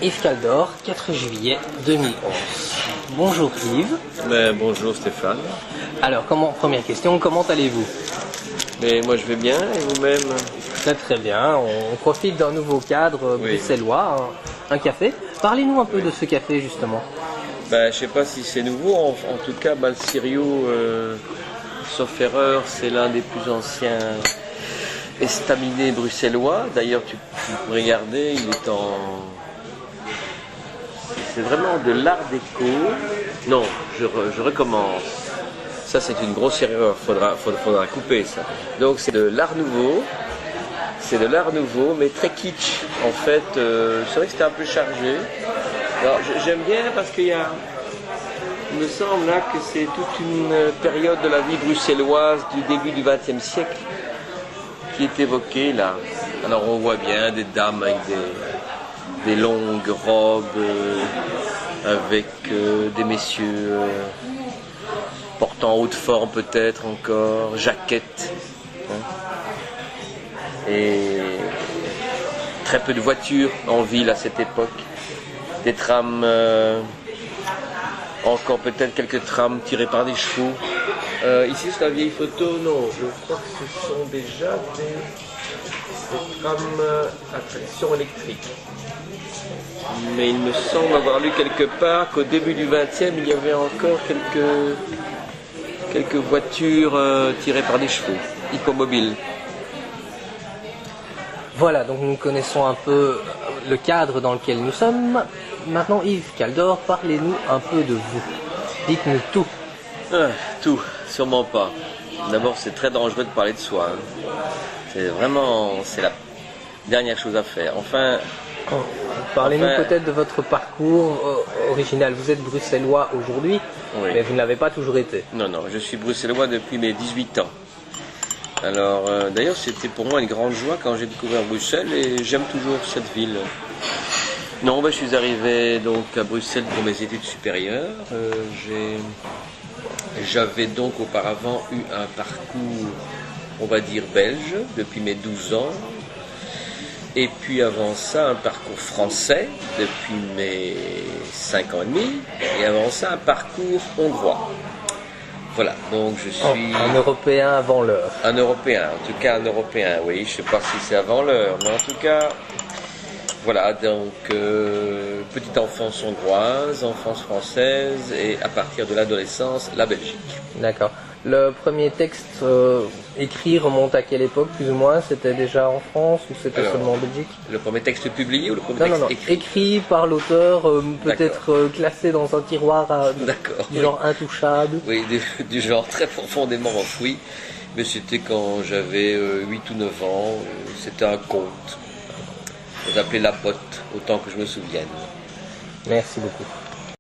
Yves Caldor, 4 juillet 2011. Bonjour Yves. Bonjour Stéphane. Alors, première question, comment allez-vous? Mais moi je vais bien, et vous-même? Très bien, on profite d'un nouveau cadre bruxellois, un café. Parlez-nous un peu de ce café justement. Je sais pas si c'est nouveau, en tout cas le Sirio, sauf erreur, c'est l'un des plus anciens estaminets bruxellois. D'ailleurs tu peux regarder, il est c'est vraiment de l'art déco. Non, je recommence. Ça c'est une grosse erreur, faudra couper ça. Donc c'est de l'art nouveau. C'est de l'art nouveau, mais très kitsch. En fait, c'est vrai que c'était un peu chargé. Alors, j'aime bien parce il me semble là que c'est toute une période de la vie bruxelloise du début du XXe siècle qui est évoquée là. Alors, on voit bien des dames avec des longues robes, avec des messieurs portant haute forme peut-être encore, jaquettes. Et très peu de voitures en ville à cette époque. Des trams, encore peut-être quelques trams tirés par des chevaux. Ici sur la vieille photo, non, je crois que ce sont déjà des trams à traction électrique. Mais il me semble avoir lu quelque part qu'au début du XXe, il y avait encore quelques voitures tirées par des chevaux, hippomobiles. Voilà, donc nous connaissons un peu le cadre dans lequel nous sommes. Maintenant, Yves Caldor, parlez-nous un peu de vous. Dites-nous tout. Tout, sûrement pas. D'abord, c'est très dangereux de parler de soi. C'est la dernière chose à faire. Parlez-nous peut-être de votre parcours original. Vous êtes bruxellois aujourd'hui, mais vous ne l'avez pas toujours été. Non, je suis bruxellois depuis mes 18 ans. Alors, d'ailleurs, c'était pour moi une grande joie quand j'ai découvert Bruxelles et j'aime toujours cette ville. Non, je suis arrivé donc à Bruxelles pour mes études supérieures. J'avais donc auparavant eu un parcours, on va dire, belge depuis mes 12 ans. Et puis avant ça, un parcours français depuis mes 5 ans et demi. Et avant ça, un parcours hongrois. Voilà, donc je suis... Un Européen avant l'heure. Un Européen, en tout cas un Européen, oui. Je ne sais pas si c'est avant l'heure, mais en tout cas, voilà, donc petite enfance hongroise, enfance française, et à partir de l'adolescence, la Belgique. D'accord. Le premier texte écrit remonte à quelle époque, plus ou moins? C'était déjà en France ou c'était seulement en Belgique? Le premier texte publié ou le premier texte écrit? Écrit par l'auteur, peut-être classé dans un tiroir du genre intouchable. Oui, du genre très profondément enfoui. Mais c'était quand j'avais 8 ou 9 ans. C'était un conte. On l'appelait La Pote, autant que je me souvienne. Merci beaucoup.